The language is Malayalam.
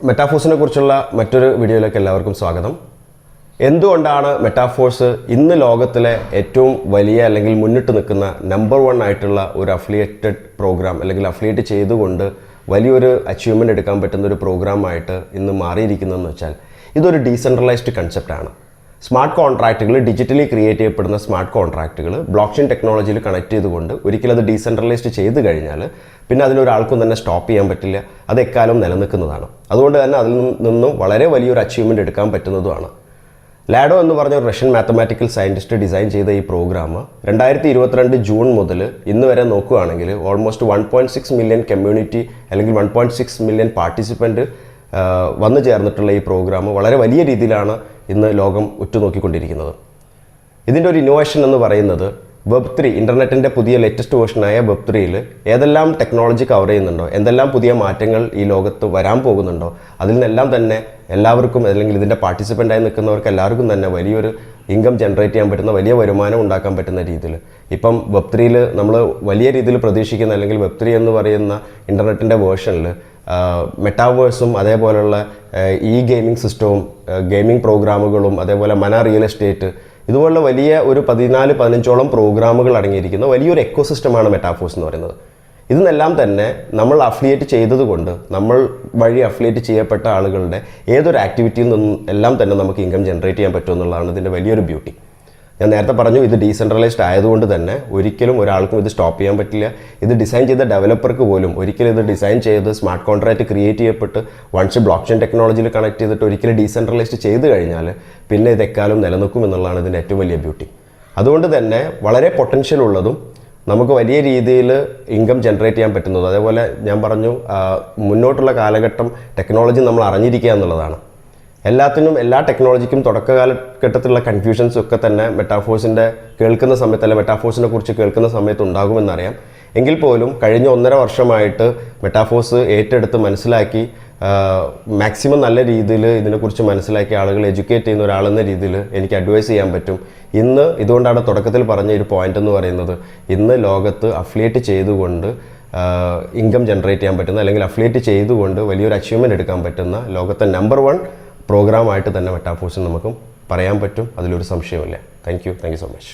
മെറ്റാഫോഴ്സിനെ കുറിച്ചുള്ള മറ്റൊരു വീഡിയോയിലേക്ക് എല്ലാവർക്കും സ്വാഗതം. എന്തുകൊണ്ടാണ് മെറ്റാഫോഴ്സ് ഇന്ന് ലോകത്തിലെ ഏറ്റവും വലിയ അല്ലെങ്കിൽ മുന്നിട്ട് നിൽക്കുന്ന നമ്പർ 1 ആയിട്ടുള്ള ഒരു അഫിലിയേറ്റഡ് പ്രോഗ്രാം അല്ലെങ്കിൽ അഫിലിയേറ്റ് ചെയ്തുകൊണ്ട് വലിയൊരു അച്ചീവ്മെൻ്റ് എടുക്കാൻ പറ്റുന്ന ഒരു പ്രോഗ്രാമായിട്ട് ഇന്ന് മാറിയിരിക്കുന്നതെന്ന് വെച്ചാൽ ഇതൊരു ഡീസെൻട്രലൈസ്ഡ് കൺസെപ്റ്റാണ്. സ്മാർട്ട് കോൺട്രാക്റ്റുകൾ, ഡിജിറ്റലി ക്രിയേറ്റ് ചെയ്യപ്പെടുന്ന സ്മാർട്ട് കോൺട്രാക്റ്റുകൾ ബ്ലോക്ക് ചെയിൻ ടെക്നോളജിയിൽ കണക്ട് ചെയ്തുകൊണ്ട് ഒരിക്കലും അത് ഡീസെൻട്രലൈസ്ഡ് ചെയ്ത് കഴിഞ്ഞാൽ പിന്നെ അതിനൊരാൾക്കും തന്നെ സ്റ്റോപ്പ് ചെയ്യാൻ പറ്റില്ല. അത് എക്കാലം നിലനിൽക്കുന്നതാണ്. അതുകൊണ്ട് തന്നെ അതിൽ നിന്നും വളരെ വലിയൊരു അച്ചീവ്മെൻ്റ് എടുക്കാൻ പറ്റുന്നതുമാണ്. ലാഡോ എന്ന് പറഞ്ഞ ഒരു റഷ്യൻ മാത്തമാറ്റിക്കൽ സയൻറ്റിസ്റ്റ് ഡിസൈൻ ചെയ്ത ഈ പ്രോഗ്രാം 2022 ജൂൺ മുതൽ ഇന്ന് വരെ നോക്കുകയാണെങ്കിൽ ഓൾമോസ്റ്റ് 1.6 മില്യൺ കമ്മ്യൂണിറ്റി അല്ലെങ്കിൽ 1.6 മില്യൺ പാർട്ടിസിപ്പൻറ്റ് വന്നു ചേർന്നിട്ടുള്ള ഈ പ്രോഗ്രാം വളരെ വലിയ രീതിയിലാണ് ഇന്ന് ലോകം ഉറ്റുനോക്കിക്കൊണ്ടിരിക്കുന്നത്. ഇതിൻ്റെ ഒരു ഇന്നോവേഷൻ എന്ന് പറയുന്നത് Web3, ഇൻ്റർനെറ്റിൻ്റെ പുതിയ ലേറ്റസ്റ്റ് വേർഷനായ Web3യിൽ ഏതെല്ലാം ടെക്നോളജി കവർ ചെയ്യുന്നുണ്ടോ, എന്തെല്ലാം പുതിയ മാറ്റങ്ങൾ ഈ ലോകത്ത് വരാൻ പോകുന്നുണ്ടോ, അതിൽ നിന്നെല്ലാം തന്നെ എല്ലാവർക്കും അല്ലെങ്കിൽ ഇതിൻ്റെ പാർട്ടിസിപ്പൻ്റായി നിൽക്കുന്നവർക്ക് എല്ലാവർക്കും തന്നെ വലിയൊരു ഇൻകം ജനറേറ്റ് ചെയ്യാൻ പറ്റുന്ന, വലിയ വരുമാനം ഉണ്ടാക്കാൻ പറ്റുന്ന രീതിയിൽ ഇപ്പം Web3യിൽ നമ്മൾ വലിയ രീതിയിൽ പ്രതീക്ഷിക്കുന്ന അല്ലെങ്കിൽ Web3 എന്ന് പറയുന്ന ഇൻ്റർനെറ്റിൻ്റെ വേർഷനിൽ മെറ്റാവേഴ്സും അതേപോലെയുള്ള ഇ ഗെയിമിംഗ് സിസ്റ്റവും ഗെയിമിംഗ് പ്രോഗ്രാമുകളും അതേപോലെ മന റിയൽ എസ്റ്റേറ്റ് ഇതുപോലുള്ള വലിയ ഒരു 14-15ഓളം പ്രോഗ്രാമുകൾ അടങ്ങിയിരിക്കുന്ന വലിയൊരു എക്കോസിസ്റ്റമാണ് മെറ്റാഫോഴ്സ് എന്ന് പറയുന്നത്. ഇതിനെല്ലാം തന്നെ നമ്മൾ അഫിലിയേറ്റ് ചെയ്തതുകൊണ്ട്, നമ്മൾ വഴി അഫിലിയേറ്റ് ചെയ്യപ്പെട്ട ആളുകളുടെ ഏതൊരു ആക്ടിവിറ്റിയിൽ നിന്നും എല്ലാം തന്നെ നമുക്ക് ഇൻകം ജനറേറ്റ് ചെയ്യാൻ പറ്റുമെന്നുള്ളതാണ് ഇതിൻ്റെ വലിയൊരു ബ്യൂട്ടി. ഞാൻ നേരത്തെ പറഞ്ഞു, ഇത് ഡീസെൻട്രലൈസ്ഡ് ആയതുകൊണ്ട് തന്നെ ഒരിക്കലും ഒരാൾക്കും ഇത് സ്റ്റോപ്പ് ചെയ്യാൻ പറ്റില്ല. ഇത് ഡിസൈൻ ചെയ്ത ഡെവലപ്പർക്ക് പോലും ഒരിക്കലും ഇത് ഡിസൈൻ ചെയ്ത് സ്മാർട്ട് കോൺട്രാക്റ്റ് ക്രിയേറ്റ് ചെയ്യപ്പെട്ട് വൺസ് ബ്ലോക്ക് ചെയിൻ ടെക്നോളജിയിൽ കണക്ട് ചെയ്തിട്ട് ഒരിക്കലും ഡീസെൻട്രലൈസ്ഡ് ചെയ്ത് കഴിഞ്ഞാൽ പിന്നെ ഇത് എക്കാലം നിലനിൽക്കും എന്നുള്ളതാണ് ഇതിൻ്റെ ഏറ്റവും വലിയ ബ്യൂട്ടി. അതുകൊണ്ട് തന്നെ വളരെ പൊട്ടൻഷ്യൽ ഉള്ളതും നമുക്ക് വലിയ രീതിയിൽ ഇൻകം ജനറേറ്റ് ചെയ്യാൻ പറ്റുന്നതും, അതേപോലെ ഞാൻ പറഞ്ഞു മുന്നോട്ടുള്ള കാലഘട്ടം ടെക്നോളജി നമ്മൾ അറിഞ്ഞിരിക്കുക എന്നുള്ളതാണ്. എല്ലാ ടെക്നോളജിക്കും തുടക്കകാലഘട്ടത്തിലുള്ള കൺഫ്യൂഷൻസും ഒക്കെ തന്നെ മെറ്റാഫോഴ്സിൻ്റെ കേൾക്കുന്ന സമയത്ത് അല്ല മെറ്റാഫോഴ്സിനെ കുറിച്ച് കേൾക്കുന്ന സമയത്ത് ഉണ്ടാകുമെന്നറിയാം. എങ്കിൽ പോലും കഴിഞ്ഞ 1.5 വർഷമായിട്ട് മെറ്റാഫോഴ്സ് ഏറ്റെടുത്ത് മനസ്സിലാക്കി മാക്സിമം നല്ല രീതിയിൽ ഇതിനെക്കുറിച്ച് മനസ്സിലാക്കി ആളുകൾ എഡ്യൂക്കേറ്റ് ചെയ്യുന്ന ഒരാളെന്ന രീതിയിൽ എനിക്ക് അഡ്വൈസ് ചെയ്യാൻ പറ്റും. ഇന്ന് ഇതുകൊണ്ടാണ് തുടക്കത്തിൽ പറഞ്ഞ ഒരു പോയിന്റ് എന്ന് പറയുന്നത്, ഇന്ന് ലോകത്ത് അഫിലിയേറ്റ് ചെയ്തുകൊണ്ട് ഇൻകം ജനറേറ്റ് ചെയ്യാൻ പറ്റുന്ന അല്ലെങ്കിൽ അഫിലിയേറ്റ് ചെയ്തുകൊണ്ട് വലിയൊരു അച്ചീവ്മെൻറ്റ് എടുക്കാൻ പറ്റുന്ന ലോകത്തെ നമ്പർ 1 പ്രോഗ്രാമായിട്ട് തന്നെ മെറ്റാഫോഴ്സിന് നമുക്ക് പറയാൻ പറ്റും. അതിലൊരു സംശയമില്ല. Thank you so much.